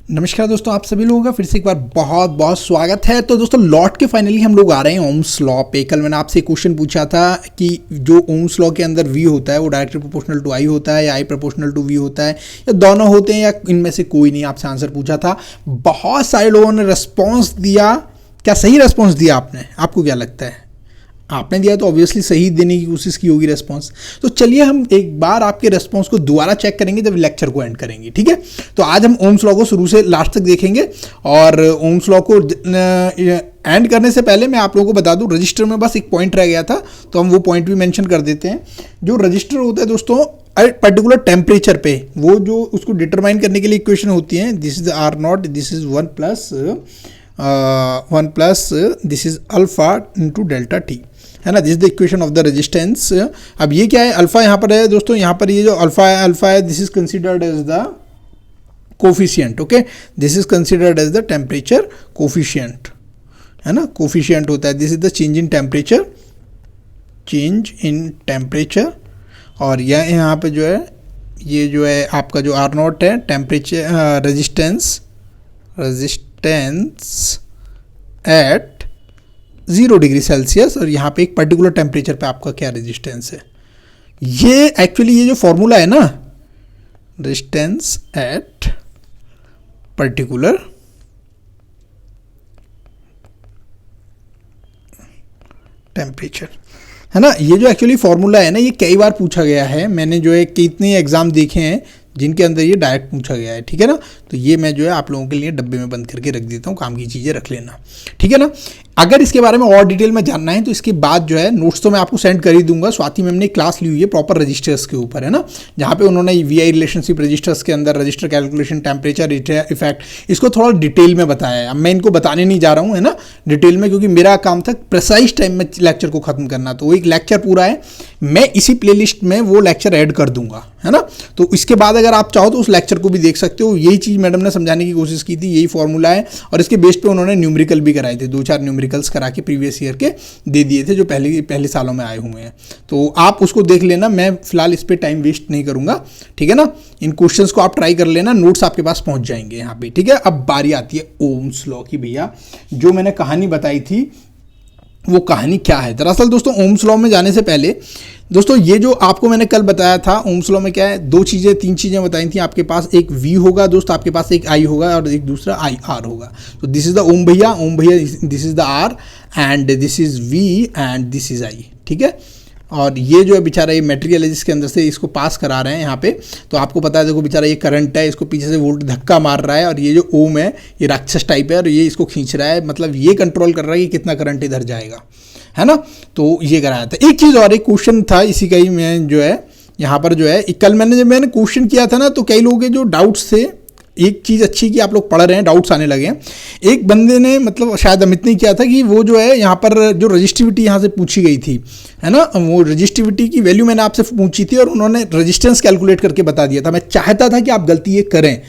नमस्कार दोस्तों, आप सभी लोगों का फिर से एक बार बहुत बहुत स्वागत है। तो दोस्तों लौट के फाइनली हम लोग आ रहे हैं ओम्स लॉ पे। कल मैंने आपसे क्वेश्चन पूछा था कि जो ओम्स लॉ के अंदर वी होता है वो डायरेक्टली प्रोपोर्शनल टू आई होता है या आई प्रोपोर्शनल टू वी होता है या दोनों होते हैं या इनमें से कोई नहीं, आपसे आंसर पूछा था। बहुत सारे लोगों ने रिस्पॉन्स दिया। क्या सही रिस्पॉन्स दिया आपने? आपको क्या लगता है? आपने दिया तो ऑब्वियसली सही देने की कोशिश की होगी रिस्पांस। तो चलिए हम एक बार आपके रिस्पांस को दोबारा चेक करेंगे जब लेक्चर को एंड करेंगे, ठीक है। तो आज हम ओम्स लॉ को शुरू से लास्ट तक देखेंगे और ओम्स लॉ को एंड करने से पहले मैं आप लोगों को बता दूं, रजिस्टर में बस एक पॉइंट रह गया था तो हम वो पॉइंट भी मेंशन कर देते हैं। जो रजिस्टर होता है दोस्तों पर्टिकुलर टेम्परेचर पे, वो जो उसको डिटरमाइन करने के लिए इक्वेशन होती है, this is R naught, this is one plus this is alpha into delta T, है ना। This is the equation of the resistance. अब ये क्या है? अल्फा यहाँ पर है दोस्तों, यहाँ पर ये जो अल्फा है this is considered as the coefficient, okay. This is considered as the temperature coefficient, है ना। कोफिशियंट होता है, this is the change in temperature, और यह यहाँ पे जो है ये जो है आपका जो आर नॉट है temperature resistance at 0 degree Celsius, और यहाँ पे एक पर्टिकुलर टेम्परेचर पे आपका क्या रेजिस्टेंस है। ये एक्चुअली ये जो फॉर्मूला है ना, रेजिस्टेंस एट पर्टिकुलर टेम्परेचर, है ना। ये जो एक्चुअली फॉर्मूला है ना, ये कई बार पूछा गया है। मैंने जो है कितने एग्जाम देखे हैं जिनके अंदर ये डायरेक्ट पूछा गया है, ठीक है ना। तो ये मैं जो है आप लोगों के लिए डब्बे में बंद करके रख देता हूँ, काम की चीज़ें रख लेना, ठीक है ना। अगर इसके बारे में और डिटेल में जानना है तो इसके बाद जो है नोट्स तो मैं आपको सेंड कर ही दूंगा। स्वाति मैम ने क्लास ली हुई है प्रॉपर रजिस्टर्स के ऊपर, है ना, जहाँ पे उन्होंने वीआई रिलेशनशिप रजिस्टर्स के अंदर रजिस्टर कैलकुलेशन, टेम्परेचर इफेक्ट, इसको थोड़ा डिटेल में बताया है। अब मैं इनको बताने नहीं जा रहा हूँ, है ना, डिटेल में, क्योंकि मेरा काम था प्रिसाइज टाइम में लेक्चर को खत्म करना। तो वो एक लेक्चर पूरा है, मैं इसी प्लेलिस्ट में वो लेक्चर ऐड कर दूंगा, है ना। तो इसके बाद अगर आप चाहो तो उस लेक्चर को भी देख सकते हो। यही चीज़ मैडम ने समझाने की कोशिश की थी, यही फॉर्मूला है, और इसके बेस पे उन्होंने न्यूमेरिकल भी कराए थे, 2-4 न्यूमेरिकल्स करा के प्रीवियस ईयर के दे दिए थे जो पहले सालों में आए हुए हैं। तो आप उसको देख लेना, मैं फिलहाल इस पर टाइम वेस्ट नहीं करूंगा, ठीक है ना। इन क्वेश्चंस को आप ट्राई कर लेना, नोट्स आपके पास पहुंच जाएंगे यहाँ पे, ठीक है। अब बारी आती है ओम्स लॉ की। भैया जो मैंने कहानी बताई थी वो कहानी क्या है? दरअसल दोस्तों ओम्स लॉ में जाने से पहले दोस्तों ये जो आपको मैंने कल बताया था, ओम्स लॉ में क्या है, 3 चीज़ें बताई थी आपके पास। एक वी होगा दोस्त, आपके पास एक आई होगा और एक दूसरा आई आर होगा। तो दिस इज द ओम भैया, this is the R and this is V and this is I, ठीक है। और ये जो है बेचारा ये मटेरियल है जिसके अंदर से इसको पास करा रहे हैं यहाँ पे। तो आपको पता है, देखो बेचारा ये करंट है, इसको पीछे से वोल्ट धक्का मार रहा है, और ये जो ओम है ये राक्षस टाइप है और ये इसको खींच रहा है, मतलब ये कंट्रोल कर रहा है कि कितना करंट इधर जाएगा, है ना। तो ये कराया था। एक चीज़ और, एक क्वेश्चन था इसी का ही, मैं जो है यहाँ पर जो है कल जब मैंने क्वेश्चन किया था ना, तो कई लोगों के जो डाउट्स थे, एक चीज़ अच्छी कि आप लोग पढ़ रहे हैं, डाउट्स आने लगे हैं। एक बंदे ने, मतलब शायद अमित ने किया था, कि वो जो है यहाँ पर जो रजिस्टिविटी यहाँ से पूछी गई थी, है ना, वो रजिस्टिविटी की वैल्यू मैंने आपसे पूछी थी और उन्होंने रजिस्टेंस कैलकुलेट करके बता दिया था। मैं चाहता था कि आप गलती ये करें।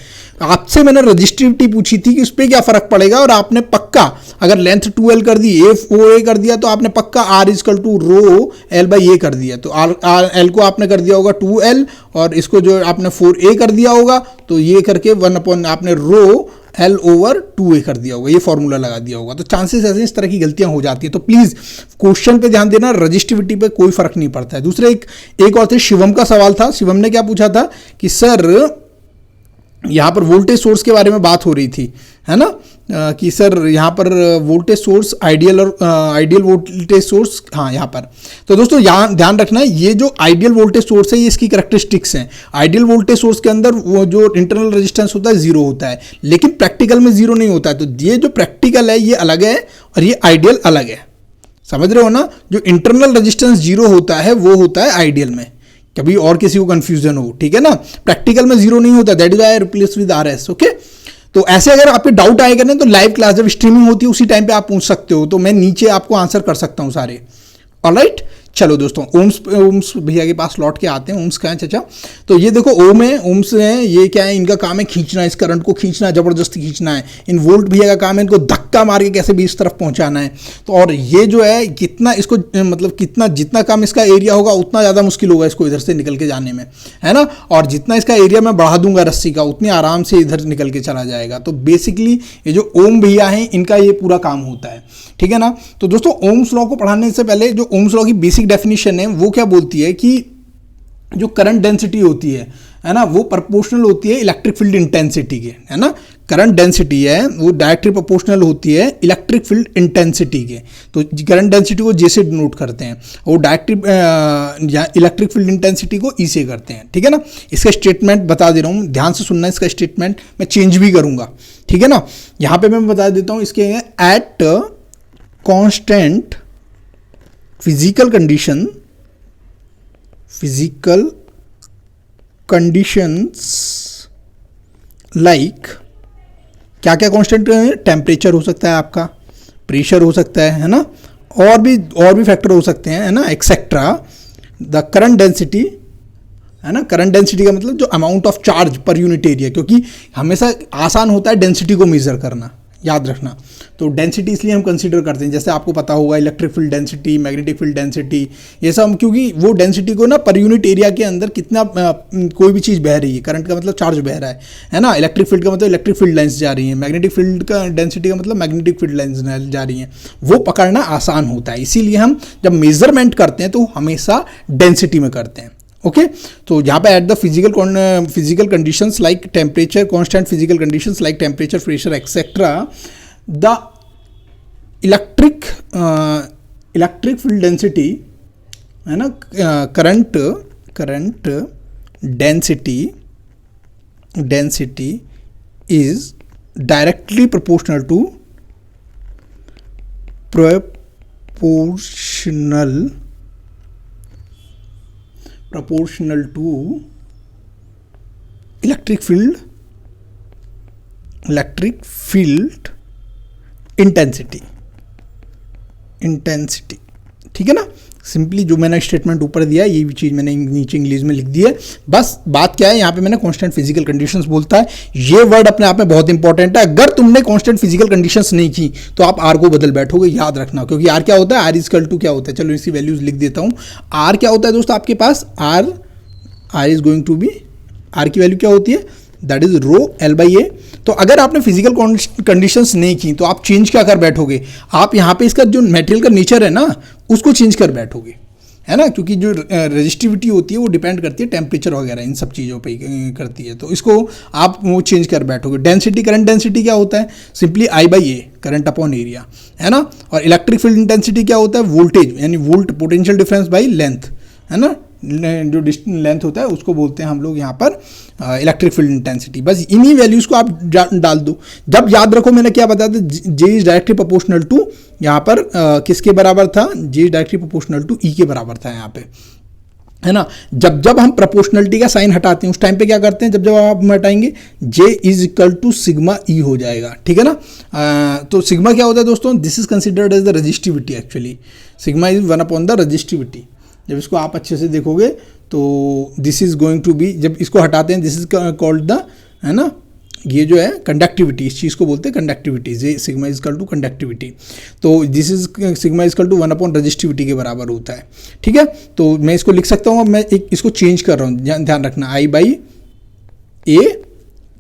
आपसे मैंने रजिस्टिविटी पूछी थी कि उस पर क्या फ़र्क पड़ेगा, और आपने पक्का अगर लेंथ 2L कर दी, ए कर दिया, तो आपने पक्का R equal to rho L by A कर दिया। तो L को आपने कर दिया होगा 2L, और इसको जो आपने 4A कर दिया होगा, तो ये करके 1 आपने रो L ओवर 2A कर दिया होगा, ये फॉर्मूला लगा दिया होगा। तो चांसेस ऐसे इस तरह की गलतियां हो जाती हैं। तो प्लीज़ क्वेश्चन पे ध्यान देना, रजिस्टिविटी पे कोई फर्क नहीं पड़ता है। दूसरे एक और थे, शिवम का सवाल था। शिवम ने क्या पूछा था कि सर यहाँ पर वोल्टेज सोर्स के बारे में बात हो रही थी, है ना, कि सर यहाँ पर वोल्टेज सोर्स आइडियल और आइडियल वोल्टेज सोर्स, हाँ यहाँ पर। तो दोस्तों यहाँ ध्यान रखना है, ये जो आइडियल वोल्टेज सोर्स है ये इसकी करैक्टरिस्टिक्स हैं। आइडियल वोल्टेज सोर्स के अंदर वो जो इंटरनल रेजिस्टेंस होता है 0 होता है, लेकिन प्रैक्टिकल में 0 नहीं होता है। तो ये जो प्रैक्टिकल है ये अलग है और ये आइडियल अलग है, समझ रहे हो ना। जो इंटरनल रेजिस्टेंस 0 होता है वो होता है आइडियल में, कभी और किसी को कंफ्यूजन हो, ठीक है ना। प्रैक्टिकल में 0 नहीं होता, that is I replace with RS, okay. तो ऐसे अगर आपके डाउट आएगा ना, तो लाइव क्लास जब स्ट्रीमिंग होती है उसी टाइम पे आप पूछ सकते हो, तो मैं नीचे आपको आंसर कर सकता हूँ सारे। ऑलराइट, चलो दोस्तों, ओम्स भैया के पास लौट के आते हैं। ओम्स का है चाचा, तो ये देखो ओम है, ओम्स है, ये क्या है, इनका काम है खींचना, इस करंट को खींचना, जबरदस्ती खींचना है। इन वोल्ट भैया का काम है इनको धक्का मार के कैसे भी इस तरफ पहुंचाना है। तो और ये जो है कितना इसको मतलब कितना जितना कम इसका एरिया होगा उतना ज़्यादा मुश्किल होगा इसको इधर से निकल के जाने में, है ना। और जितना इसका एरिया मैं बढ़ा दूंगा रस्सी का, उतनी आराम से इधर निकल के चला जाएगा। तो बेसिकली ये जो ओम भैया हैं इनका ये पूरा काम होता है, ठीक है ना। तो दोस्तों ओम्स लॉ को पढ़ाने से पहले जो ओम्स लॉ की बेसिक डेफिनेशन है वो क्या बोलती है कि जो करंट डेंसिटी होती है ना, वो प्रोपोर्शनल होती है इलेक्ट्रिक फील्ड इंटेंसिटी के, है ना। करंट डेंसिटी है वो डायरेक्टली प्रोपोर्शनल होती है इलेक्ट्रिक फील्ड इंटेंसिटी के। तो करंट डेंसिटी को जे से डिनोट करते हैं और डायरेक्टली इलेक्ट्रिक फील्ड इंटेंसिटी को ई से करते हैं, ठीक है ना। इसका स्टेटमेंट बता दे रहा हूँ, ध्यान से सुनना। इसका स्टेटमेंट मैं चेंज भी करूंगा, ठीक है ना। यहाँ पे मैं बता देता हूँ इसके, at constant physical conditions like, क्या क्या कांस्टेंट है, टेम्परेचर हो सकता है आपका, प्रेशर हो सकता है ना, और भी फैक्टर हो सकते हैं, है ना, एक्सेट्रा। द करंट डेंसिटी, है ना, करंट डेंसिटी का मतलब जो amount of charge per unit area, क्योंकि हमेशा आसान होता है डेंसिटी को मेजर करना, याद रखना। तो डेंसिटी इसलिए हम कंसीडर करते हैं, जैसे आपको पता होगा electric field density, magnetic field density, ये सब, क्योंकि वो डेंसिटी को ना पर यूनिट एरिया के अंदर कितना कोई भी चीज़ बह रही है, करंट का मतलब चार्ज बह रहा है ना। इलेक्ट्रिक फील्ड का मतलब इलेक्ट्रिक फील्ड लाइन्स जा रही हैं, मैग्नेटिक फील्ड का डेंसिटी का मतलब मैग्नेटिक फील्ड लाइन्स जा रही हैं, वो पकड़ना आसान होता है। इसीलिए हम जब मेजरमेंट करते हैं तो हमेशा डेंसिटी में करते हैं, ओके। तो यहाँ पे at the physical conditions like temperature, constant physical conditions like temperature, pressure etcetera, the electric field density, है ना, current density is directly proportional to electric field intensity, ठीक है ना। सिंपली जो मैंने स्टेटमेंट ऊपर दिया ये भी चीज़ मैंने नीचे इंग्लिश में लिख दी है। बस बात क्या है, यहाँ पे मैंने कांस्टेंट फिजिकल कंडीशंस बोलता है, ये वर्ड अपने आप में बहुत इंपॉर्टेंट है। अगर तुमने कांस्टेंट फिजिकल कंडीशंस नहीं की तो आप आर को बदल बैठोगे, याद रखना। क्योंकि आर क्या होता है, आर इजकल टू क्या होता है, चलो इसकी वैल्यूज लिख देता हूँ। आर क्या होता है दोस्तों आपके पास, R is going to be, R की वैल्यू क्या होती है, that is rho L by A. तो अगर आपने फिजिकल कंडीशंस नहीं की तो आप चेंज क्या कर बैठोगे, आप यहाँ पे इसका जो मटेरियल का नेचर है ना उसको चेंज कर बैठोगे, है ना। क्योंकि जो रेजिस्टिविटी होती है वो डिपेंड करती है टेम्परेचर वगैरह इन सब चीज़ों पे करती है, तो इसको आप वो चेंज कर बैठोगे। डेंसिटी, करंट डेंसिटी क्या होता है, simply I by A, current upon area, है ना। और इलेक्ट्रिक फील्ड इंटेंसिटी क्या होता है, वोल्टेज यानी volt potential difference by length, है ना। जो डिस्टेंस लेंथ होता है उसको बोलते हैं हम लोग यहाँ पर इलेक्ट्रिक फील्ड इंटेंसिटी। बस इन्हीं वैल्यूज़ को आप डाल दो। जब याद रखो मैंने क्या बताया था, जे इज डायरेक्टली प्रोपोर्शनल टू, यहाँ पर किसके बराबर था, जे इज डायरेक्टली प्रोपोर्शनल टू ई के बराबर था यहाँ पे, है ना। जब हम प्रोपोर्शनलिटी का साइन हटाते हैं उस टाइम पे क्या करते हैं, जब आप हटाएंगे J is equal to sigma E हो जाएगा, ठीक है ना। तो सिग्मा क्या होता है दोस्तों, this is considered as the resistivity, actually sigma is 1 upon the resistivity. जब इसको आप अच्छे से देखोगे तो this is going to be, जब इसको हटाते हैं दिस इज कॉल्ड द, है ना, ये जो है कंडक्टिविटी, इस चीज़ को बोलते हैं conductivity, J sigma is equal to conductivity. तो this is sigma is equal to 1 upon resistivity के बराबर होता है, ठीक है। तो मैं इसको लिख सकता हूँ, अब मैं इसको चेंज कर रहा हूँ, ध्यान रखना, आई बाई ए,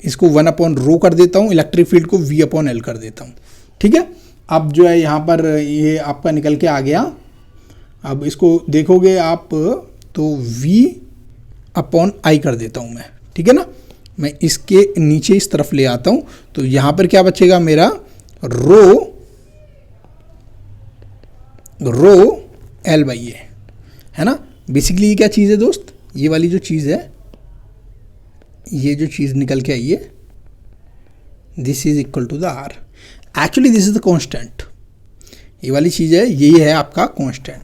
इसको 1 अपॉन रो कर देता हूँ, इलेक्ट्रिक फील्ड को वी अपॉन एल कर देता हूँ, ठीक है। अब जो है यहाँ पर ये आपका निकल के आ गया। अब इसको देखोगे आप तो v अपॉन आई कर देता हूँ मैं, ठीक है ना। मैं इसके नीचे इस तरफ ले आता हूँ तो यहाँ पर क्या बचेगा मेरा, रो एल बाई ए, है ना। बेसिकली ये क्या चीज़ है दोस्त, ये वाली जो चीज़ है, ये जो चीज़ निकल के आई है, this is equal to the R. Actually this is the constant, ये वाली चीज़ है, यही है आपका constant,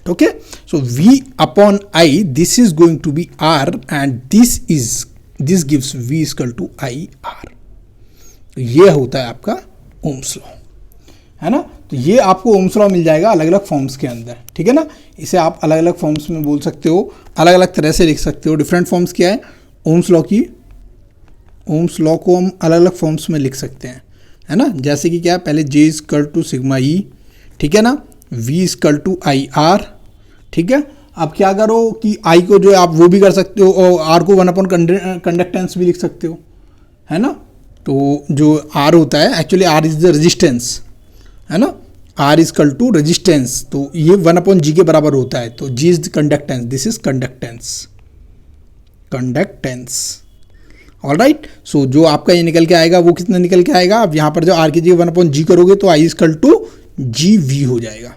okay. So v upon I, this is going to be r and this gives v is equal to I r. ये होता है आपका ओम्स लॉ, है ना। तो ये आपको ओम्स लॉ मिल जाएगा अलग अलग फॉर्म्स के अंदर, ठीक है ना। इसे आप अलग अलग फॉर्म्स में बोल सकते हो, अलग अलग तरह से लिख सकते हो। डिफरेंट फॉर्म्स क्या है ओम्स लॉ की, ओम्स लॉ को हम अलग अलग फॉर्म्स में लिख सकते हैं, है ना। जैसे कि क्या है, पहले J equal to sigma E, ठीक है ना, V equal to I R, ठीक है। अब क्या करो कि I को जो है आप वो भी कर सकते हो और R को 1 कंडक्टेंस भी लिख सकते हो, है ना। तो जो R होता है actually R is the resistance, है ना, R इक्वल टू रेजिस्टेंस, तो ये 1/G के बराबर होता है। तो G is the conductance, this is conductance, conductance, alright. So जो आपका ये निकल के आएगा वो कितना निकल के आएगा, अब यहाँ पर जो R की जगह 1/G करोगे तो I इक्वल टू GV हो जाएगा,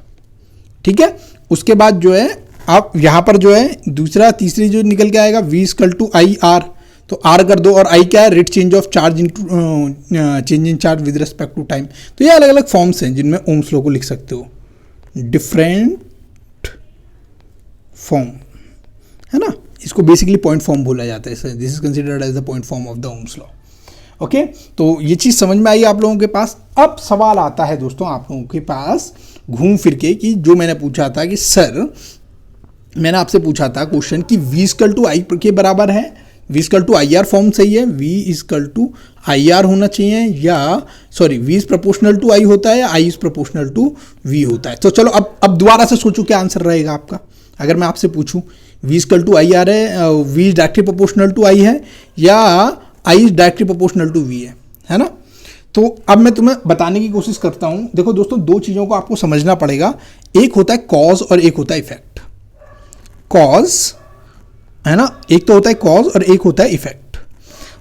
ठीक है। उसके बाद जो है आप यहाँ पर जो है दूसरा तीसरी जो निकल के आएगा V equal to I R, तो R कर दो और I क्या है, rate change of charge in change in charge with respect to time. तो ये अलग अलग फॉर्म्स हैं जिनमें ओम्स लॉ को लिख सकते हो, डिफरेंट फॉर्म, है ना। इसको बेसिकली पॉइंट फॉर्म बोला जाता है, this is considered as the point form of the ohm's law. Okay, तो ये चीज़ समझ में आई आप लोगों के पास। अब सवाल आता है दोस्तों आप लोगों के पास घूम फिर के कि जो मैंने पूछा था कि सर मैंने आपसे पूछा था क्वेश्चन कि V इक्वल टू आई के बराबर है, V equal to I R form सही है, V equal to I R होना चाहिए या sorry V is proportional to I होता है या I is proportional to V होता है। तो चलो अब दोबारा से सोचो क्या आंसर रहेगा आपका। अगर मैं आपसे पूछूं V equal to I R है, V is directly proportional to I है या I is directly proportional to V है ना। तो अब मैं तुम्हें बताने की कोशिश करता हूं। देखो दोस्तों, दो चीज़ों को आपको समझना पड़ेगा, एक होता है कॉज और एक होता है इफेक्ट। कॉज है ना, एक तो होता है कॉज और एक होता है इफेक्ट।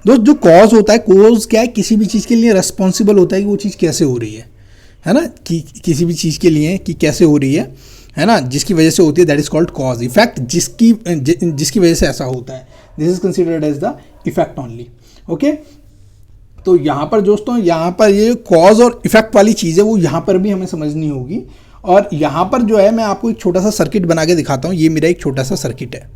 दोस्त जो कॉज होता है, कॉज क्या है, किसी भी चीज़ के लिए रेस्पॉन्सिबल होता है कि वो चीज़ कैसे हो रही है ना, कि किसी भी चीज़ के लिए कि कैसे हो रही है ना, जिसकी वजह से होती है, that is called cause. Effect जिसकी वजह से ऐसा होता है, this is considered as the effect only. Okay, तो यहाँ पर दोस्तों, यहाँ पर ये कॉज और इफेक्ट वाली चीज़ है वो यहाँ पर भी हमें समझनी होगी। और यहाँ पर जो है मैं आपको एक छोटा सा सर्किट बना के दिखाता हूँ। ये मेरा एक छोटा सा सर्किट है,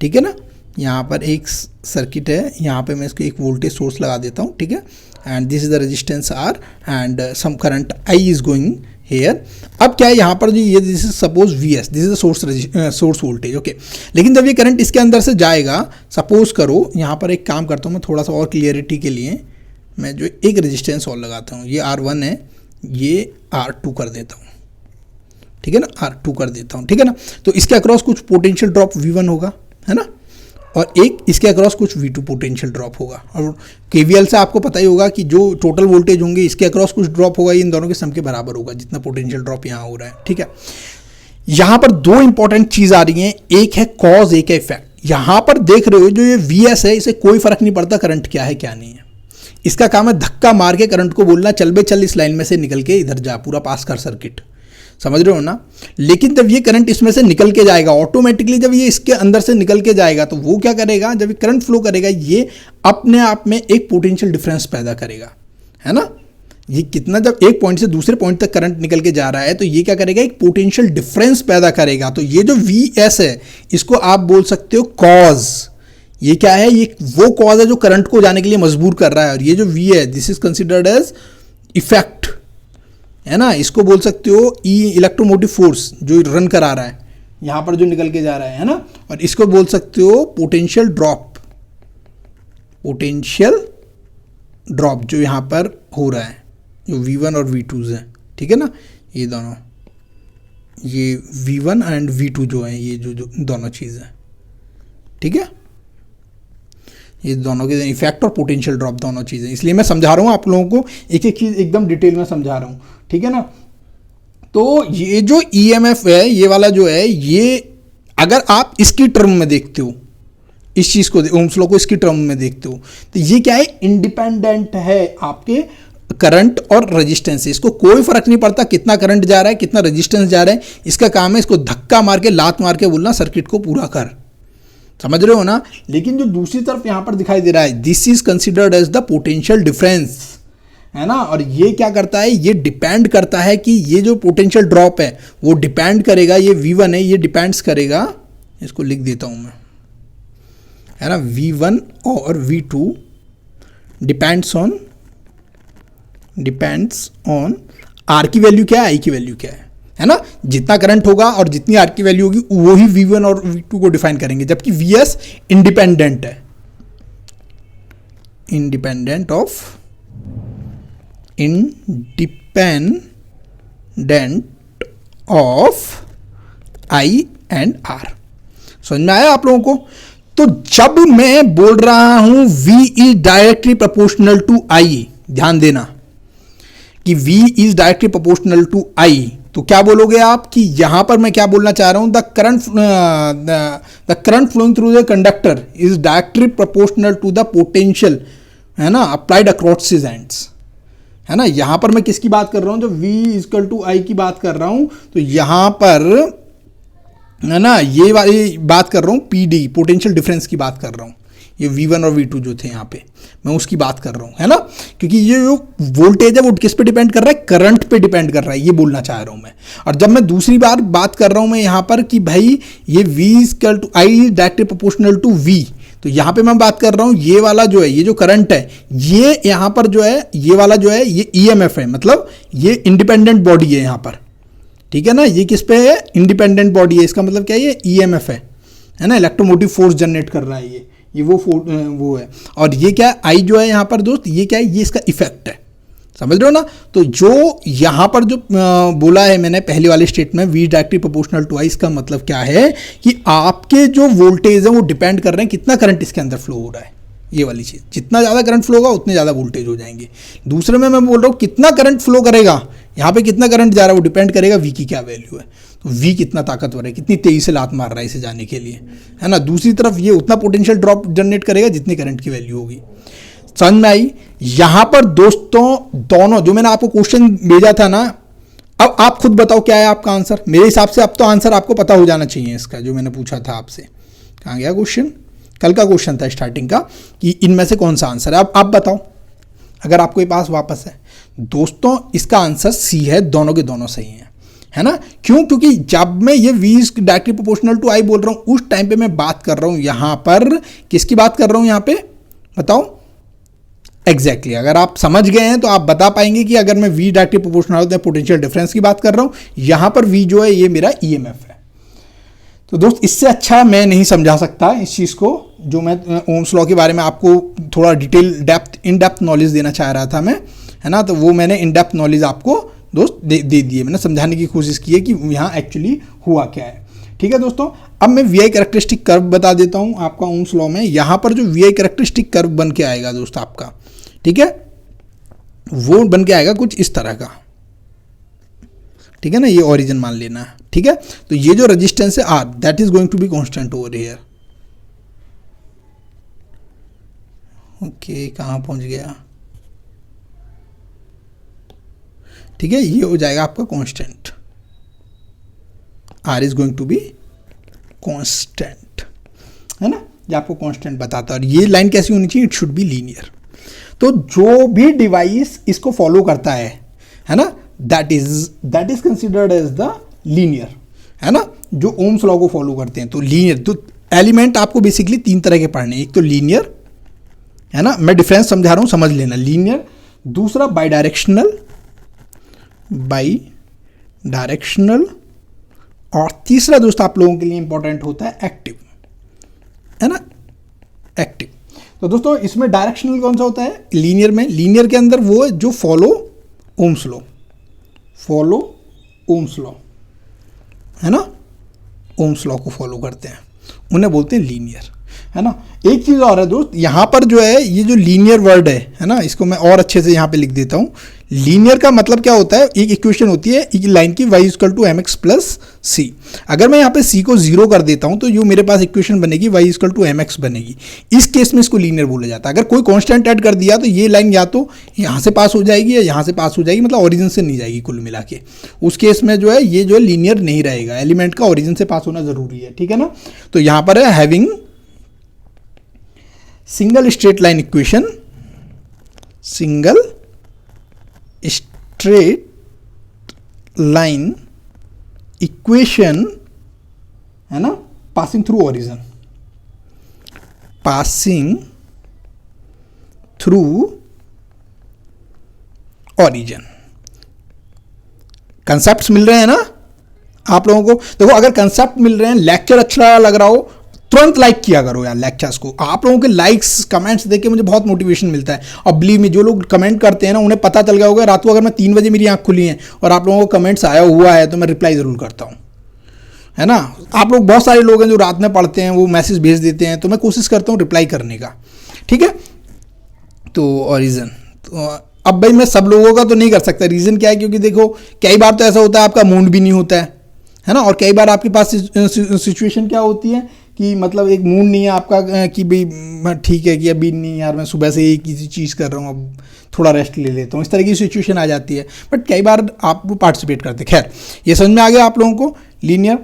ठीक है ना। यहाँ पर एक सर्किट है, यहाँ पे मैं इसको एक वोल्टेज सोर्स लगा देता हूँ, ठीक है। And this is the resistance R and some current I is going here. अब क्या है यहाँ पर जो ये this is suppose VS, this is the source voltage, okay. लेकिन जब ये करंट इसके अंदर से जाएगा, सपोज करो यहाँ पर एक काम करता हूँ मैं थोड़ा सा और क्लियरिटी के लिए, मैं जो एक रेजिस्टेंस और लगाता हूँ, ये R1 है, ये R2 कर देता हूँ, ठीक है ना, R2 कर देता हूँ, ठीक है ना। तो इसके अक्रॉस कुछ पोटेंशियल ड्रॉप V1 होगा, है ना, और एक इसके अक्रॉस कुछ V2 पोटेंशियल ड्रॉप होगा। और KVL से आपको पता ही होगा कि जो टोटल वोल्टेज होंगे इसके अक्रॉस कुछ ड्रॉप होगा, इन दोनों के सम के बराबर होगा जितना पोटेंशियल ड्रॉप यहाँ हो रहा है, ठीक है। यहाँ पर दो इंपॉर्टेंट चीज़ आ रही हैं, एक है कॉज, एक है इफेक्ट। यहाँ पर देख रहे हो जो ये VS है, इसे कोई फर्क नहीं पड़ता करंट क्या है क्या नहीं है। इसका काम है धक्का मार के करंट को बोलना चल बे चल, इस लाइन में से निकल के इधर जा, पूरा पास कर सर्किट, समझ रहे हो ना। लेकिन जब ये करंट इसमें से निकल के जाएगा ऑटोमेटिकली, जब ये इसके अंदर से निकल के जाएगा तो वो क्या करेगा, जब ये करंट फ्लो करेगा ये अपने आप में एक पोटेंशियल डिफरेंस पैदा करेगा, है ना। ये कितना, जब एक पॉइंट से दूसरे पॉइंट तक करंट निकल के जा रहा है तो ये क्या करेगा, एक पोटेंशियल डिफरेंस पैदा करेगा। तो ये जो VS है इसको आप बोल सकते हो कॉज। ये क्या है, ये वो कॉज है जो करंट को जाने के लिए मजबूर कर रहा है। और ये जो V है, this is considered as effect, है ना। इसको बोल सकते हो E इलेक्ट्रोमोटिव फोर्स जो रन करा रहा है, यहाँ पर जो निकल के जा रहा है ना। और इसको बोल सकते हो पोटेंशियल ड्रॉप, पोटेंशियल ड्रॉप जो यहाँ पर हो रहा है, जो V1 और V2 है, ठीक है ना। ये दोनों, ये V1 एंड V2 जो है, ये जो दोनों चीज़ है, ठीक है। ये दोनों के इफेक्ट और पोटेंशियल ड्रॉप दोनों चीज़ें, इसलिए मैं समझा रहा हूँ आप लोगों को, एक एक चीज़ एकदम डिटेल में समझा रहा हूँ, ठीक है ना। तो ये जो EMF है, ये वाला जो है, ये अगर आप इसकी टर्म में देखते हो, इस चीज़ को ओम्स लॉ को इसकी टर्म में देखते हो, तो ये क्या है, इंडिपेंडेंट है आपके करंट और रेजिस्टेंस से। इसको कोई फर्क नहीं पड़ता कितना करंट जा रहा है, कितना रेजिस्टेंस जा रहा है। इसका काम है इसको धक्का मार के, लात मार के बोलना सर्किट को पूरा कर, समझ रहे हो ना। लेकिन जो दूसरी तरफ यहां पर दिखाई दे रहा है, this is considered as the potential difference, है ना। और ये क्या करता है, ये डिपेंड करता है कि ये जो पोटेंशियल ड्रॉप है वो डिपेंड करेगा, ये V1 है, ये डिपेंड्स करेगा, इसको लिख देता हूं मैं, है ना। V1 और V2 डिपेंड्स ऑन आर की वैल्यू क्या है, आई की वैल्यू क्या है ना। जितना करंट होगा और जितनी आर की वैल्यू होगी वो ही V1 और V2 को डिफाइन करेंगे, जबकि Vs इंडिपेंडेंट है, independent of I and R. समझ में आया आप लोगों को। तो जब मैं बोल रहा हूं V is directly proportional to I, ध्यान देना कि V is directly proportional to I, तो क्या बोलोगे आप कि यहां पर मैं क्या बोलना चाह रहा हूं, the current flowing through the conductor is directly proportional to the potential, है ना, अप्लाइड अक्रॉस हिज एंड्स, है ना। यहां पर मैं किसकी बात कर रहा हूं, जब V इक्वल टू I की बात कर रहा हूं, तो यहां पर, है ना, ये वाली बात कर रहा हूं, PD पोटेंशियल डिफरेंस की बात कर रहा हूं। ये V1 और V2 जो थे यहाँ पे, मैं उसकी बात कर रहा हूँ, है ना। क्योंकि ये जो वोल्टेज है वो किस पे डिपेंड कर रहा है, करंट पे डिपेंड कर रहा है, ये बोलना चाह रहा हूँ मैं। और जब मैं दूसरी बार बात कर रहा हूँ मैं यहाँ पर कि भाई ये V equal to I directly proportional to V, तो यहाँ पे मैं बात कर रहा हूँ ये वाला जो है, ये जो करंट है, ये यहाँ पर जो है, ये वाला जो है, ये EMF है, मतलब ये इंडिपेंडेंट बॉडी है यहाँ पर, ठीक है ना। ये किस पे है, इंडिपेंडेंट बॉडी है, इसका मतलब क्या है, ये EMF है ना, इलेक्ट्रोमोटिव फोर्स जनरेट कर रहा है ये वो है। और ये क्या है, आई जो है यहाँ पर दोस्त, ये क्या है, ये इसका इफेक्ट है, समझ रहे हो ना। तो जो यहाँ पर जो बोला है मैंने पहले वाले स्टेट में, V डायरेक्टली प्रोपोर्शनल टू आई, इसका मतलब क्या है कि आपके जो वोल्टेज है वो डिपेंड कर रहे हैं कितना करंट इसके अंदर फ्लो हो रहा है, ये वाली चीज़। जितना ज़्यादा करंट फ्लो होगा उतने ज़्यादा वोल्टेज हो जाएंगे। दूसरे में मैं बोल रहा हूँ कितना करंट फ्लो करेगा, यहाँ पे कितना करंट जा रहा है वो डिपेंड करेगा V की क्या वैल्यू है। तो V कितना ताकतवर है, कितनी तेजी से लात मार रहा है इसे जाने के लिए, है ना। दूसरी तरफ ये उतना पोटेंशियल ड्रॉप जनरेट करेगा जितनी करंट की वैल्यू होगी। समझ में आई। यहाँ पर दोस्तों दोनों जो मैंने आपको क्वेश्चन भेजा था ना, अब आप खुद बताओ क्या है आपका आंसर। मेरे हिसाब से अब तो आंसर आपको पता हो जाना चाहिए इसका, जो मैंने पूछा था आपसे। कहाँ गया क्वेश्चन, कल का क्वेश्चन था स्टार्टिंग का, कि इनमें से कौन सा आंसर है। अब आप बताओ अगर आपके पास वापस है। दोस्तों इसका आंसर सी है, दोनों के दोनों सही हैं, है ना। क्यों, क्योंकि जब मैं ये V डायरेक्टली प्रोपोर्शनल टू आई बोल रहा हूँ, उस टाइम पे मैं बात कर रहा हूँ यहाँ पर किसकी बात कर रहा हूँ, यहाँ पे बताओ एग्जैक्टली। अगर आप समझ गए हैं तो आप बता पाएंगे कि अगर मैं V डायरेक्टली प्रोपोर्शनल होता है पोटेंशियल डिफरेंस की बात कर रहा हूँ, यहाँ पर V जो है ये मेरा EMF है। तो दोस्त इससे अच्छा मैं नहीं समझा सकता इस चीज़ को, जो मैं ओम्स लॉ के बारे में आपको थोड़ा डिटेल इन डेप्थ नॉलेज देना चाह रहा था मैं, है ना। तो वो मैंने इन डेप्थ नॉलेज आपको दोस्त दे दिए, मैंने समझाने की कोशिश की है कि यहाँ एक्चुअली हुआ क्या है। ठीक है दोस्तों, अब मैं VI कैरेक्टरिस्टिक कर्व बता देता हूँ आपका ओम्स लॉ में। यहाँ पर जो VI कैरेक्टरिस्टिक कर्व बन के आएगा दोस्त आपका, ठीक है, वो बन के आएगा कुछ इस तरह का, ठीक है ना। ये ओरिजिन मान लेना है, ठीक है। तो ये जो रेजिस्टेंस है R, that is going to be constant over here. Okay, कहाँ पहुंच गया, ठीक है। ये हो जाएगा आपका constant, R is going to be constant, है ना। ये आपको कांस्टेंट बताता है। और ये लाइन कैसी होनी चाहिए, इट शुड बी लीनियर। तो जो भी डिवाइस इसको फॉलो करता है ना, that is considered as the linear, है ना। जो ओम्स लॉ को फॉलो करते हैं, तो लीनियर, तो एलिमेंट आपको बेसिकली तीन तरह के पढ़ने, एक तो लीनियर, है ना, मैं डिफरेंस समझा रहा हूं, समझ लेना, लीनियर। दूसरा बाई डायरेक्शनल, और तीसरा दोस्त आप लोगों के लिए इंपॉर्टेंट होता है एक्टिव, है ना, एक्टिव। तो दोस्तों इसमें डायरेक्शनल कौन सा होता है, लीनियर में, लीनियर के अंदर वो जो फॉलो ओम्स लॉ, है ना, ओम्स लॉ को फॉलो करते हैं, उन्हें बोलते हैं लीनियर, है ना। एक चीज़ और है दोस्त, यहाँ पर जो है ये जो लीनियर वर्ड है ना, इसको मैं और अच्छे से यहाँ पे लिख देता हूँ। लीनियर का मतलब क्या होता है, एक इक्वेशन होती है एक लाइन की, y equal to mx plus C. अगर मैं यहाँ पे c को 0 कर देता हूँ तो जो मेरे पास इक्वेशन बनेगी y इक्वल टू mx बनेगी। इस केस में इसको लीनियर बोला जाता है। अगर कोई कांस्टेंट ऐड कर दिया तो ये लाइन या तो यहाँ से पास हो जाएगी या यहाँ से पास हो जाएगी, मतलब ओरिजिन से नहीं जाएगी कुल मिला के। उस केस में जो है ये जो है लीनियर नहीं रहेगा, एलिमेंट का ओरिजिन से पास होना जरूरी है, ठीक है ना। तो यहाँ पर है having single straight line equation, single straight line equation, है ना, passing through origin, passing through origin, concept मिल रहे हैं ना आप लोगों को? देखो अगर कंसेप्ट मिल रहे हैं, लेक्चर अच्छा लग रहा हो, तुरंत लाइक किया करो यार लेक्चर्स को। आप लोगों के लाइक्स कमेंट्स देख के मुझे बहुत मोटिवेशन मिलता है। और बिलीव मी, जो लोग कमेंट करते हैं ना, उन्हें पता चल गया होगा रात को अगर मैं 3 बजे मेरी आंख खुली है और आप लोगों को कमेंट्स आया हुआ है तो मैं रिप्लाई ज़रूर करता हूँ, है ना। आप लोग बहुत सारे लोग हैं जो रात में पढ़ते हैं, वो मैसेज भेज देते हैं, तो मैं कोशिश करता हूँ रिप्लाई करने का, ठीक है। तो और रीज़न तो अब भाई मैं सब लोगों का तो नहीं कर सकता। रीज़न क्या है, क्योंकि देखो कई बार तो ऐसा होता है आपका मूड भी नहीं होता है ना। और कई बार आपके पास सिचुएशन क्या होती है कि मतलब एक मूड नहीं है आपका कि भाई ठीक है कि अभी नहीं यार, मैं सुबह से ही किसी चीज़ कर रहा हूँ, अब थोड़ा रेस्ट ले लेता हूँ, इस तरह की सिचुएशन आ जाती है। बट कई बार आप पार्टिसिपेट करते। खैर ये समझ में आ गया आप लोगों को लीनियर।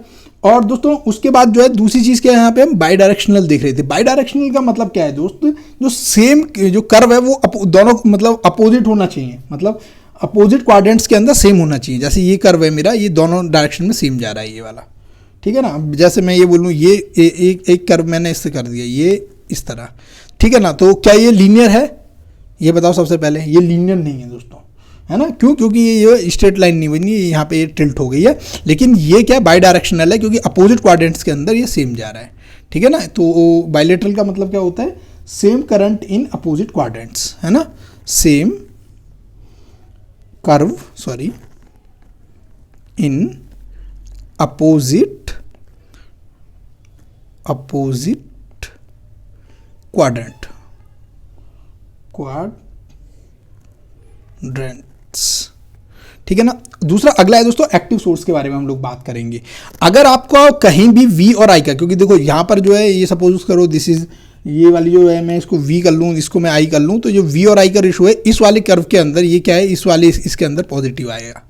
और दोस्तों उसके बाद जो है दूसरी चीज़ क्या है, यहाँ पे हम बाई डायरेक्शनल देख रहे थे। बाई डायरेक्शनल का मतलब क्या है दोस्त, जो सेम जो कर्व है वो दोनों मतलब अपोजिट होना चाहिए, मतलब अपोजिट क्वाड्रेंट्स के अंदर सेम होना चाहिए। जैसे ये कर्व है मेरा, ये दोनों डायरेक्शन में सेम जा रहा है ये वाला, ठीक है ना। अब जैसे मैं ये बोलूँ ये एक कर्व मैंने इससे कर दिया, ये इस तरह, ठीक है ना। तो क्या ये लीनियर है, ये बताओ सबसे पहले। ये लीनियर नहीं है दोस्तों, है ना। क्यों? क्योंकि ये स्ट्रेट लाइन नहीं बनी, यहाँ पे ये टिल्ट हो गई है। लेकिन ये क्या बाई डायरेक्शनल है, क्योंकि अपोजिट क्वाड्रेंट्स के अंदर ये सेम जा रहा है, ठीक है ना। तो बाइलेटरल का मतलब क्या होता है, same current in opposite quadrants, है ना। Same curve in opposite quadrants, ठीक है ना। दूसरा अगला है दोस्तों एक्टिव सोर्स के बारे में हम लोग बात करेंगे। अगर आपको कहीं भी वी और आई का, क्योंकि देखो यहाँ पर जो है ये सपोज करो दिस इज, ये वाली जो है मैं इसको वी कर लूँ, इसको मैं आई कर लूँ, तो जो वी और आई का रेशो है इस वाले कर्व के अंदर ये क्या है, इस वाले इसके अंदर पॉजिटिव आएगा,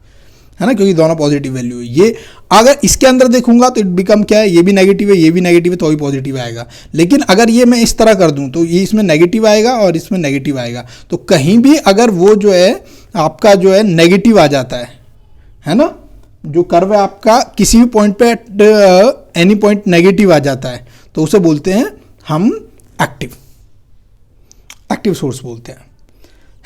है ना, क्योंकि दोनों पॉजिटिव वैल्यू है। ये अगर इसके अंदर देखूंगा तो इट बिकम क्या है, ये भी नेगेटिव है, ये भी नेगेटिव है, तो भी पॉजिटिव आएगा। लेकिन अगर ये मैं इस तरह कर दूं तो ये इसमें नेगेटिव आएगा और इसमें नेगेटिव आएगा। तो कहीं भी अगर वो जो है आपका जो है नेगेटिव आ जाता है ना, जो कर्व है आपका किसी भी पॉइंट पे एनी पॉइंट नेगेटिव आ जाता है, तो उसे बोलते हैं हम एक्टिव सोर्स बोलते हैं,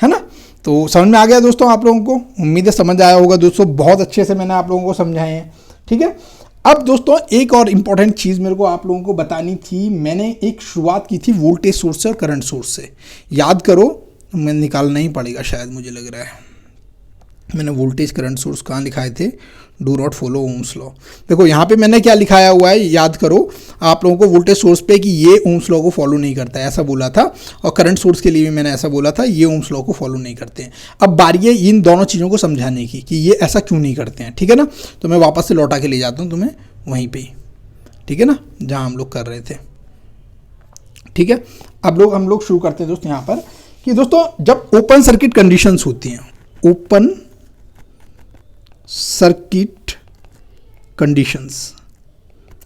है ना। तो समझ में आ गया दोस्तों आप लोगों को? उम्मीद है समझ आया होगा दोस्तों, बहुत अच्छे से मैंने आप लोगों को समझाए हैं, ठीक है। अब दोस्तों एक और इम्पॉर्टेंट चीज़ मेरे को आप लोगों को बतानी थी। मैंने एक शुरुआत की थी वोल्टेज सोर्स से और करंट सोर्स से, याद करो, मैं निकालना ही पड़ेगा शायद, मुझे लग रहा है मैंने वोल्टेज करंट सोर्स कहाँ लिखाए थे, do not follow ohm's law. देखो यहाँ पे मैंने क्या लिखाया हुआ है, याद करो आप लोगों को वोल्टेज सोर्स पे कि ये ओम्स लॉ को फॉलो नहीं करता है ऐसा बोला था, और करंट सोर्स के लिए भी मैंने ऐसा बोला था, ये ओम्स लॉ को फॉलो नहीं करते हैं। अब बारी है इन दोनों चीज़ों को समझाने की कि ये ऐसा क्यों नहीं करते हैं, ठीक है ना। तो मैं वापस से लौटा के ले जाता हूँ तुम्हें वहीं पर ही, ठीक है ना, जहाँ हम लोग कर रहे थे, ठीक है। अब हम लोग शुरू करते हैं दोस्तों यहाँ पर कि दोस्तों जब ओपन सर्किट कंडीशंस होती हैं, ओपन सर्किट कंडीशंस,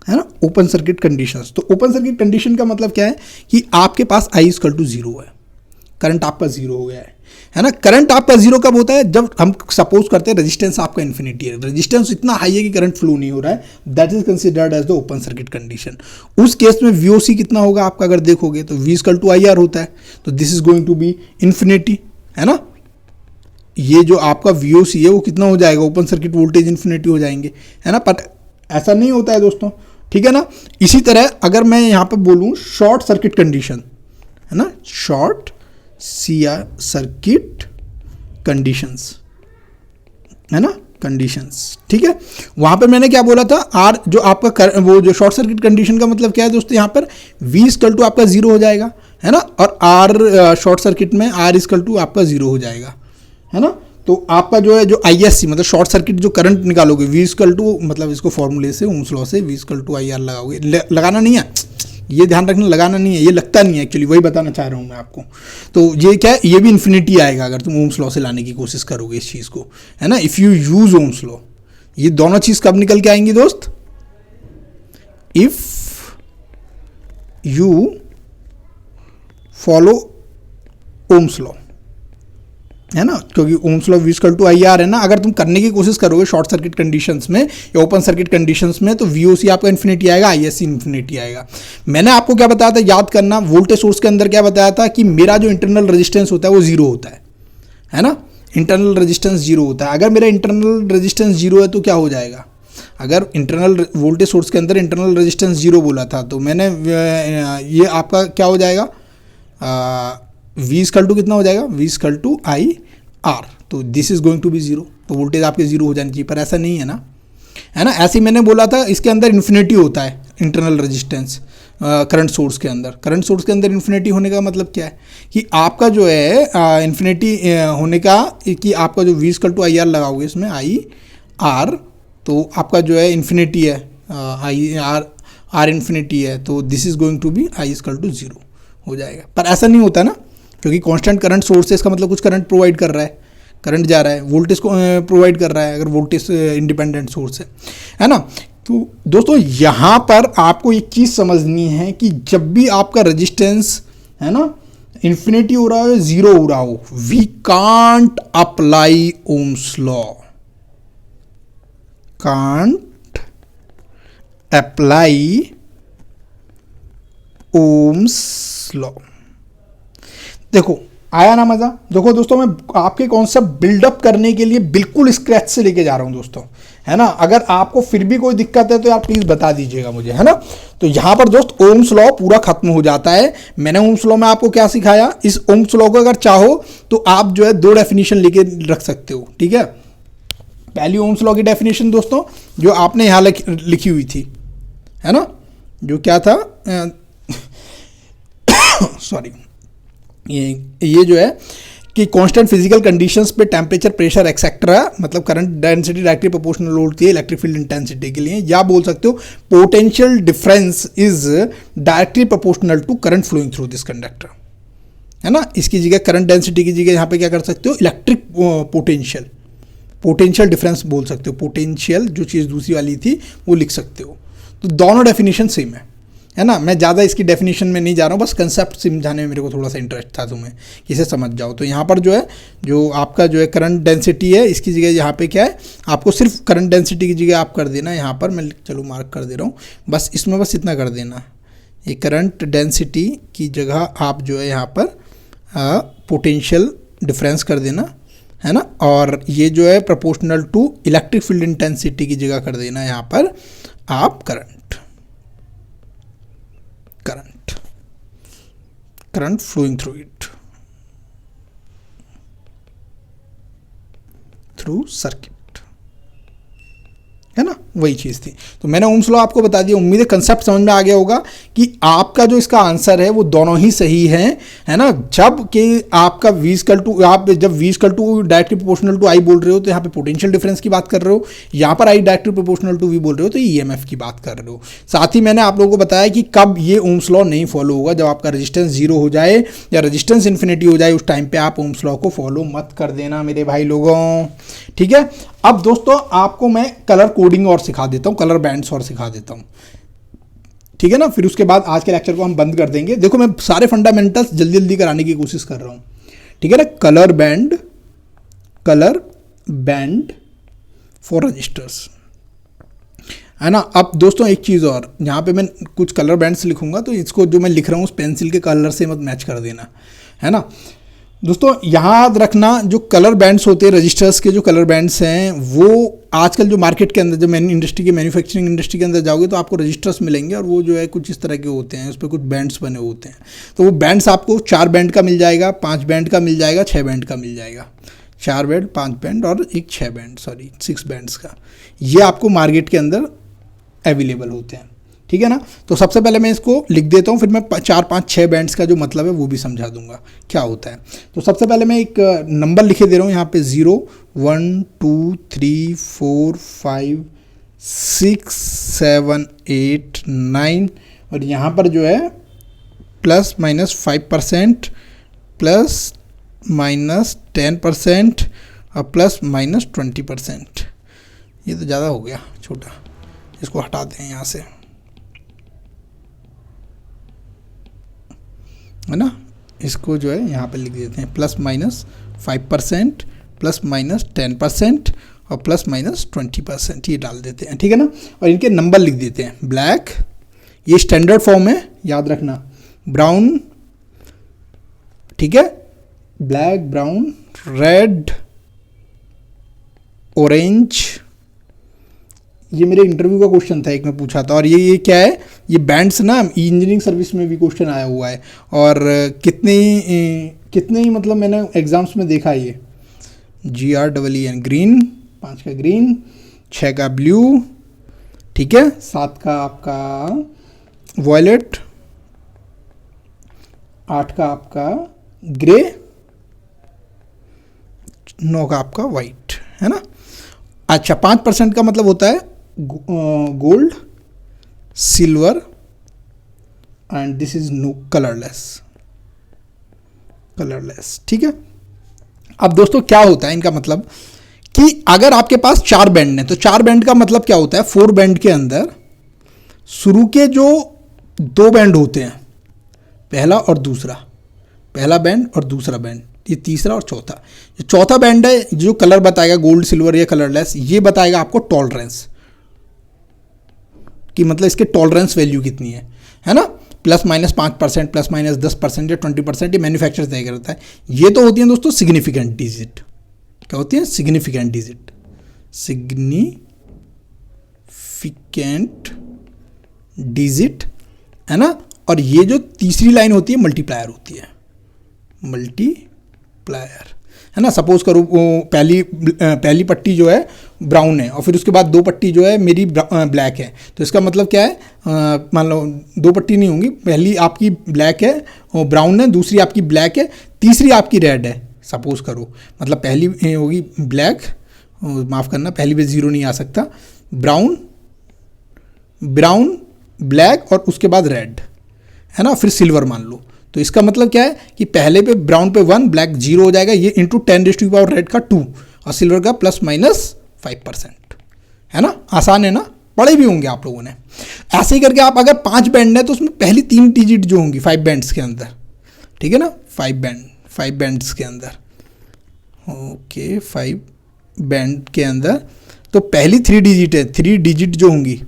है ना, ओपन सर्किट कंडीशंस। तो ओपन सर्किट कंडीशन का मतलब क्या है कि आपके पास I इक्वल टू 0 है, करंट आपका 0 हो गया है ना। करंट आपका 0 कब होता है, जब हम सपोज करते हैं रेजिस्टेंस आपका इन्फिनिटी है, रेजिस्टेंस इतना हाई है कि करंट फ्लो नहीं हो रहा है, that is considered as the open circuit condition. उस केस में VOC कितना होगा आपका, अगर देखोगे तो V इक्वल टू IR होता है, तो this is going to be infinity, है ना। ये जो आपका VOC है वो कितना हो जाएगा, ओपन सर्किट वोल्टेज इन्फिनिटी हो जाएंगे, है ना। पर ऐसा नहीं होता है दोस्तों, ठीक है ना। इसी तरह अगर मैं यहाँ पे बोलूँ शॉर्ट सर्किट कंडीशन, है ना, शॉर्ट सर्किट कंडीशंस, है ना, कंडीशंस, ठीक है। वहाँ पे मैंने क्या बोला था, आर जो आपका वो जो शॉर्ट सर्किट कंडीशन का मतलब क्या है दोस्तों, यहाँ पर V इक्वल टू आपका 0 हो जाएगा, है ना, और R शॉर्ट सर्किट में R इक्वल टू आपका 0 हो जाएगा, है ना। तो आपका जो है जो ISC मतलब शॉर्ट सर्किट जो करंट निकालोगे V इक्वल टू, मतलब इसको फॉर्मूले से ओम्स लॉ से V इक्वल टू IR लगाओगे, लगाना नहीं है, ये ध्यान रखना, लगाना नहीं है, ये लगता नहीं है एक्चुअली, वही बताना चाह रहा हूँ मैं आपको। तो ये क्या है, ये भी इन्फिनिटी आएगा अगर तुम ओम्स लॉ से लाने की कोशिश करोगे इस चीज़ को, है ना, if you use ohm's law. ये दोनों चीज़ कब निकल के आएंगी दोस्त, if you follow ohm's law, है ना, क्योंकि ohm's law V equal to IR है ना। अगर तुम करने की कोशिश करोगे शॉर्ट सर्किट कंडीशंस में या ओपन सर्किट कंडीशंस में, तो VOC आपका इन्फिनिटी आएगा, ISC इन्फिनिटी आएगा। मैंने आपको क्या बताया था, याद करना, वोल्टेज सोर्स के अंदर क्या बताया था कि मेरा जो इंटरनल रेजिस्टेंस होता है वो 0 होता है ना। इंटरनल रेजिस्टेंस जीरो होता है। अगर मेरा इंटरनल रेजिस्टेंस जीरो है तो क्या हो जाएगा, अगर इंटरनल वोल्टेज सोर्स के अंदर इंटरनल रेजिस्टेंस जीरो बोला था तो मैंने ये आपका क्या हो जाएगा, V इक्वल टू कितना हो जाएगा, V equal to I R, तो this is going to be zero, तो वोल्टेज आपके जीरो हो जानी चाहिए, पर ऐसा नहीं है ना, है ना। ऐसे ही मैंने बोला था इसके अंदर इन्फिनिटी होता है इंटरनल रेजिस्टेंस करंट सोर्स के अंदर। करंट सोर्स के अंदर इन्फिनिटी होने का मतलब क्या है कि आपका जो है इन्फिनिटी होने का कि आपका जो V equal to I R लगाओगे इसमें आई आर, तो आपका जो है इन्फिनिटी है, आई आर इन्फिनिटी है, तो this is going to be I equal to zero हो जाएगा। पर ऐसा नहीं होता ना, क्योंकि कांस्टेंट करंट सोर्स है, इसका मतलब कुछ करंट प्रोवाइड कर रहा है, करंट जा रहा है, वोल्टेज को प्रोवाइड कर रहा है, अगर वोल्टेज इंडिपेंडेंट सोर्स है ना। तो दोस्तों यहाँ पर आपको एक चीज़ समझनी है कि जब भी आपका रेजिस्टेंस है ना इन्फिनिटी हो रहा हो, जीरो हो रहा हो, we can't apply ohm's law, can't apply ohm's law. देखो आया ना मजा। देखो दोस्तों मैं आपके कॉन्सेप्ट बिल्डअप करने के लिए बिल्कुल स्क्रैच से लेके जा रहा हूं दोस्तों, है ना। अगर आपको फिर भी कोई दिक्कत है तो यार प्लीज बता दीजिएगा मुझे, है ना। तो यहां पर दोस्त ओम्स लॉ पूरा खत्म हो जाता है। मैंने ओम्स लॉ में आपको क्या सिखाया, इस ओम्स लॉ को अगर चाहो तो आप जो है दो डेफिनेशन लेके रख सकते हो, ठीक है। पहली ओम्स लॉ की डेफिनेशन दोस्तों जो आपने यहां लिखी हुई थी, है ना, जो क्या था सॉरी, ये जो है कि कांस्टेंट फिजिकल कंडीशंस पे टेम्परेचर, प्रेशर एक्सेट्रा, मतलब करंट डेंसिटी डायरेक्टली प्रोपोर्शनल होती है इलेक्ट्रिक फील्ड इंटेंसिटी के लिए, या बोल सकते हो potential difference is directly proportional to current flowing through this conductor, है ना। इसकी जगह करंट डेंसिटी की जगह यहाँ पे क्या कर सकते हो, इलेक्ट्रिक पोटेंशियल डिफरेंस बोल सकते हो, पोटेंशियल जो चीज़ दूसरी वाली थी वो लिख सकते हो। तो दोनों डेफिनेशन सेम है ना। मैं ज़्यादा इसकी डेफिनेशन में नहीं जा रहा हूँ, बस कंसेप्ट समझाने में मेरे को थोड़ा सा इंटरेस्ट था तुम्हें कि इसे समझ जाओ। तो यहाँ पर जो है जो आपका जो है करंट डेंसिटी है, इसकी जगह यहाँ पे क्या है, आपको सिर्फ करंट डेंसिटी की जगह आप कर देना यहाँ पर, मैं चलो मार्क कर दे रहा हूँ, बस इसमें बस इतना कर देना, ये करंट डेंसिटी की जगह आप जो है यहाँ पर पोटेंशियल डिफरेंस कर देना, है ना। और ये जो है proportional to electric field intensity की जगह कर देना यहाँ पर आप current flowing through it, through circuit, है ना, वही चीज़ थी। तो मैंने ओम्स लॉ आपको बता दिया, उम्मीद है कंसेप्ट समझ में आ गया होगा कि आपका जो इसका आंसर है वो दोनों ही सही है ना। जब कि आपका V इक्वल टू, आप जब V equal to directly proportional to I बोल रहे हो तो यहाँ पे पोटेंशियल डिफरेंस की बात कर रहे हो, यहाँ पर I directly proportional to V बोल रहे हो तो EMF की बात कर रहे हो। साथ ही मैंने आप लोगों को बताया कि कब ये ओम्स लॉ नहीं फॉलो होगा, जब आपका रेजिस्टेंस जीरो हो जाए या रेजिस्टेंस इन्फिनिटी हो जाए, उस टाइम पे आप ओम्स लॉ को फॉलो मत कर देना मेरे भाई लोगों, ठीक है। अब दोस्तों आपको मैं कलर कोडिंग और सिखा देता हूँ, कलर बैंड्स और सिखा देता हूँ, ठीक है ना। फिर उसके बाद आज के लेक्चर को हम बंद कर देंगे। देखो मैं सारे फंडामेंटल्स जल्दी जल्दी कराने की कोशिश कर रहा हूँ, ठीक है ना। कलर बैंड फॉर रजिस्टर्स, है ना। अब दोस्तों एक चीज़ और, यहाँ पे मैं कुछ कलर बैंड्स लिखूंगा तो इसको जो मैं लिख रहा हूँ उस पेंसिल के कलर से मत मैच कर देना, है ना। दोस्तों याद रखना जो कलर बैंड्स होते हैं, रजिस्टर्स के जो कलर बैंड्स हैं, वो आजकल जो मार्केट के अंदर जब इंडस्ट्री की मैन्युफैक्चरिंग इंडस्ट्री के अंदर जाओगे तो आपको रजिस्टर्स मिलेंगे और वो जो है कुछ इस तरह के होते हैं, उस पर कुछ बैंड्स बने होते हैं। तो वो बैंड्स आपको 4 बैंड का मिल जाएगा, 5 बैंड का मिल जाएगा, 6 बैंड का मिल जाएगा, 4 बैंड, 5 बैंड और एक 6 बैंड, सॉरी 6 बैंड्स का, ये आपको मार्केट के अंदर अवेलेबल होते हैं, ठीक है ना। तो सबसे पहले मैं इसको लिख देता हूँ, फिर मैं 4, 5, 6 बैंड्स का जो मतलब है वो भी समझा दूंगा क्या होता है। तो सबसे पहले मैं एक नंबर लिखे दे रहा हूँ यहाँ पे 0, 1, 2, 3, 4, 5, 6, 7, 8, 9 और यहाँ पर जो है ±5%, ±10% और ±20%। ये तो ज़्यादा हो गया छोटा, इसको हटा दें यहाँ से, है ना। इसको जो है यहाँ पे लिख देते हैं ±5%, ±10% और ±20%, ये डाल देते हैं, ठीक है ना। और इनके नंबर लिख देते हैं। ब्लैक, ये स्टैंडर्ड फॉर्म है याद रखना, ब्राउन, ठीक है, ब्लैक, ब्राउन, रेड, ऑरेंज, ये मेरे इंटरव्यू का क्वेश्चन था, एक में पूछा था। और ये क्या है, ये बैंड्स ना इंजीनियरिंग सर्विस में भी क्वेश्चन आया हुआ है, और कितने ही मतलब मैंने एग्जाम्स में देखा है ये। GREEN, ग्रीन, 5 का ग्रीन, 6 का ब्लू, ठीक है, 7 का आपका वॉयलेट, 8 का आपका ग्रे, 9 का आपका वाइट, है ना। अच्छा, 5% का मतलब होता है gold, silver and this is no colourless, ठीक है। अब दोस्तों क्या होता है इनका मतलब कि अगर आपके पास 4 बैंड हैं तो 4 बैंड का मतलब क्या होता है, 4 बैंड के अंदर शुरू के जो 2 बैंड होते हैं, पहला और दूसरा, पहला बैंड और दूसरा बैंड, ये तीसरा और चौथा, ये चौथा बैंड है जो कलर बताएगा, गोल्ड, सिल्वर या कलरलेस, ये बताएगा आपको टॉलरेंस कि मतलब इसके टॉलरेंस वैल्यू कितनी है ना। ±5%, ±10% या 20% ये मैन्युफैक्चरर तय करता है। ये तो होती हैं दोस्तों सिग्निफिकेंट डिजिट। क्या होती हैं? सिग्निफिकेंट डिजिट, सिग्निफिकेंट डिजिट, है ना। और ये जो तीसरी लाइन होती है मल्टीप्लायर होती है, मल्टीप्लायर, है ना। सपोज करो वो पहली पट्टी जो है ब्राउन है और फिर उसके बाद 2 पट्टी जो है मेरी ब्लैक है, तो इसका मतलब क्या है, मान लो 2 पट्टी नहीं होंगी, पहली आपकी ब्लैक है और ब्राउन है, दूसरी आपकी ब्लैक है, तीसरी आपकी रेड है, सपोज करो। मतलब पहली होगी ब्लैक, माफ़ करना पहली पे 0 नहीं आ सकता, ब्राउन ब्लैक और उसके बाद रेड, है ना, फिर सिल्वर मान लो। तो इसका मतलब क्या है कि पहले पे ब्राउन पे 1, ब्लैक 0 हो जाएगा, ये इंटू 10⁻⁴ रेड का 2 और सिल्वर का ±5%, है ना। आसान है ना, पढ़े भी होंगे आप लोगों ने। ऐसे ही करके आप अगर 5 बैंड है तो उसमें पहली 3 डिजिट जो होंगी 5 बैंड्स के अंदर, ठीक है ना, 5 बैंड्स के अंदर, ओके, 5 बैंड के अंदर तो पहली 3 डिजिट है, 3 डिजिट जो होंगी,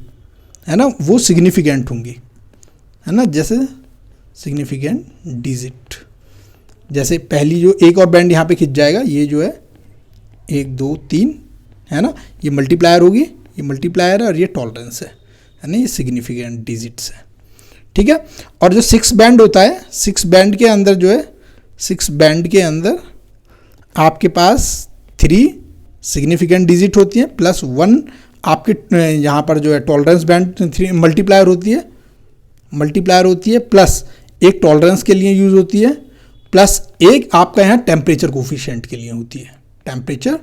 है ना, वो सिग्निफिकेंट होंगी, है ना। जैसे सिग्निफिकेंट डिजिट, जैसे पहली जो एक और बैंड यहाँ पे खिंच जाएगा, ये जो है 1 2 3, है ना, ये मल्टीप्लायर होगी, ये मल्टीप्लायर है और ये टॉलरेंस है ना, ये सिग्निफिकेंट डिजिट्स है, ठीक है। और जो 6 बैंड होता है, 6 बैंड के अंदर जो है, 6 बैंड के अंदर आपके पास 3 सिग्निफिकेंट डिजिट होती हैं +1 आपके यहाँ पर जो है टॉलरेंस बैंड 3 मल्टीप्लायर होती है, प्लस एक टॉलरेंस के लिए यूज़ होती है, प्लस एक आपका यहाँ टेम्परेचर कोफिशिएंट के लिए होती है, टेम्परेचर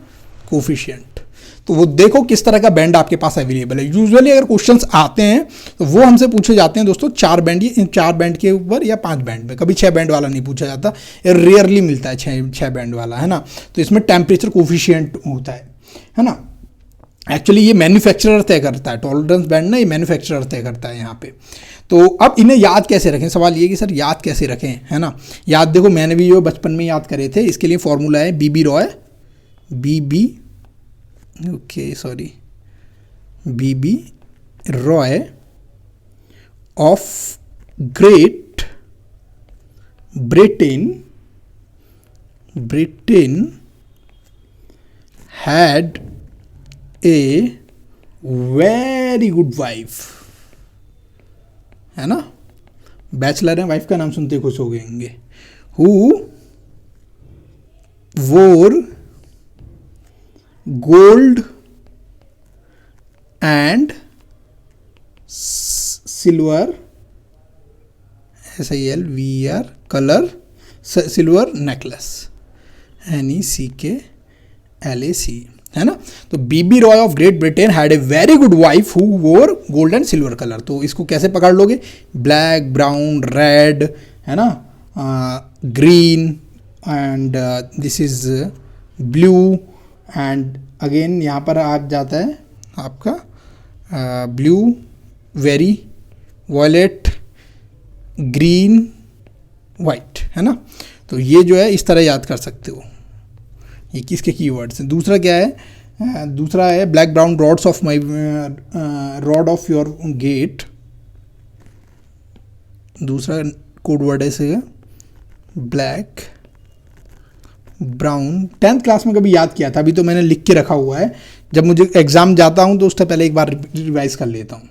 कोफिशिएंट। तो वो देखो किस तरह का बैंड आपके पास अवेलेबल है। यूजुअली अगर क्वेश्चंस आते हैं तो वो हमसे पूछे जाते हैं दोस्तों 4 बैंड, ये 4 बैंड के ऊपर या 5 बैंड में, कभी 6 बैंड वाला नहीं पूछा जाता, रेयरली मिलता है 6 बैंड वाला, है ना। तो इसमें टेम्परेचर कोफिशिएंट होता है ना। एक्चुअली ये मैन्युफैक्चरर तय करता है, टॉलरेंस बैंड ना ये मैन्युफैक्चरर तय करता है यहाँ पे। तो अब इन्हें याद कैसे रखें, सवाल ये कि सर याद कैसे रखें, है ना। याद देखो मैंने भी जो बचपन में याद करे थे, इसके लिए फॉर्मूला है BB Roy of Great Britain had a very good wife, है ना। बैचलर है, वाइफ का नाम सुनते खुश हो गएंगे। Who wore gold and silver, SILVER colour silver necklace, NECKLAC, है ना। तो BB Roy of Great Britain had a very good wife who wore gold and silver colour. तो इसको कैसे पकड़ लोगे, ब्लैक, ब्राउन, रेड, है ना, green and this is blue, and again यहाँ पर आ जाता है आपका blue, very, violet, green, white, है ना। तो ये जो है इस तरह याद कर सकते हो, ये किसके कीवर्ड्स हैं। दूसरा क्या है, दूसरा है black brown rods of my rod of your gate, दूसरा कोड वर्ड है इसे ब्लैक ब्राउन। 10th क्लास में कभी याद किया था, अभी तो मैंने लिख के रखा हुआ है जब मुझे एग्ज़ाम जाता हूँ तो उससे पहले एक बार रिवाइज कर लेता हूँ,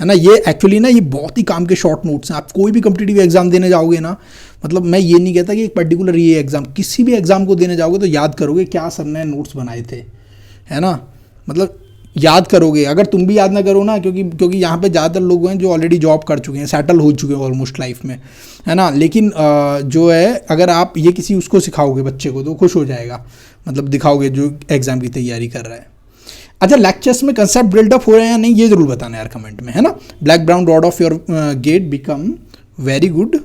है ना। ये एक्चुअली ना ये बहुत ही काम के शॉर्ट नोट्स हैं। आप कोई भी कॉम्पिटिटिव एग्जाम देने जाओगे ना, मतलब मैं ये नहीं कहता कि एक पर्टिकुलर ये एग्ज़ाम, किसी भी एग्ज़ाम को देने जाओगे तो याद करोगे क्या सर ने नोट्स बनाए थे, है ना। मतलब याद करोगे, अगर तुम भी याद ना करो ना, क्योंकि यहाँ पे ज़्यादातर लोग हैं जो ऑलरेडी जॉब कर चुके हैं, सेटल हो चुके हैं ऑलमोस्ट लाइफ में, है ना। लेकिन जो है अगर आप ये किसी उसको सिखाओगे बच्चे को तो खुश हो जाएगा, मतलब दिखाओगे जो एग्ज़ाम की तैयारी कर रहा है। अच्छा, लेक्चर्स में कंसेप्ट बिल्डअप हो रहे हैं या नहीं, ये जरूर बताना यार कमेंट में, है ना। Black brown rod of your gate become very good.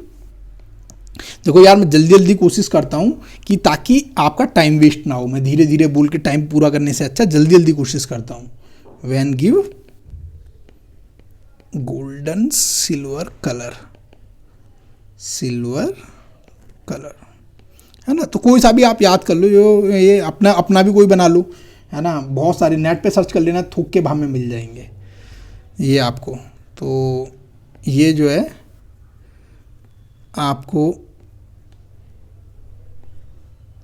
देखो यार, मैं जल्दी जल्दी कोशिश करता हूँ कि ताकि आपका टाइम वेस्ट ना हो। मैं धीरे धीरे बोल के टाइम पूरा करने से अच्छा जल्दी जल्दी कोशिश करता हूँ। When give golden silver colour, है ना। तो कोई सा भी आप याद कर लो, ये अपना भी कोई बना लो, है ना। बहुत सारे नेट पे सर्च कर लेना, थूक के भाव में मिल जाएंगे ये आपको। तो ये जो है आपको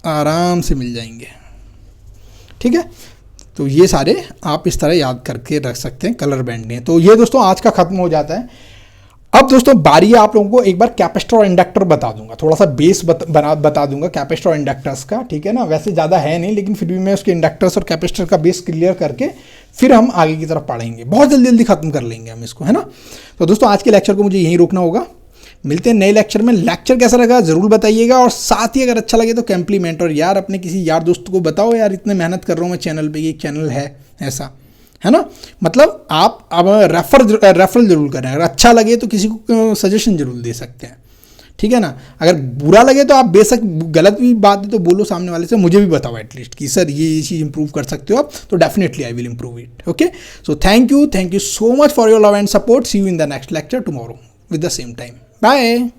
आराम से मिल जाएंगे, ठीक है। तो ये सारे आप इस तरह याद करके रख सकते हैं, कलर बैंडिंग। तो ये दोस्तों आज का खत्म हो जाता है। अब दोस्तों बारी है आप लोगों को एक बार कैपेसिटर और इंडक्टर बता दूंगा, थोड़ा सा बेस बता दूंगा कैपेसिटर और इंडक्टर्स का, ठीक है ना। वैसे ज़्यादा है नहीं, लेकिन फिर भी मैं उसके इंडक्टर्स और कैपेसिटर का बेस क्लियर करके फिर हम आगे की तरफ पढ़ेंगे। बहुत जल्दी जल्दी खत्म कर लेंगे हम इसको, है ना। तो दोस्तों आज के लेक्चर को मुझे यहीं रोकना होगा। मिलते हैं नए लेक्चर में। लेक्चर कैसा लगा ज़रूर बताइएगा, और साथ ही अगर अच्छा लगे तो कम्प्लीमेंट। और यार अपने किसी यार दोस्त को बताओ यार, इतने मेहनत कर रहा हूँ मैं चैनल पे, ये चैनल है ऐसा, है ना। मतलब आप अब रेफरल जरूर करें। अगर अच्छा लगे तो किसी को सजेशन जरूर दे सकते हैं, ठीक है ना। अगर बुरा लगे तो आप बेशक, गलत भी बात है तो बोलो सामने वाले से, मुझे भी बताओ एटलीस्ट कि सर ये चीज़ इंप्रूव कर सकते हो आप, तो definitely I will improve it. Okay, so thank you so much for your love and support. See you in the next lecture tomorrow with the same time. Bye.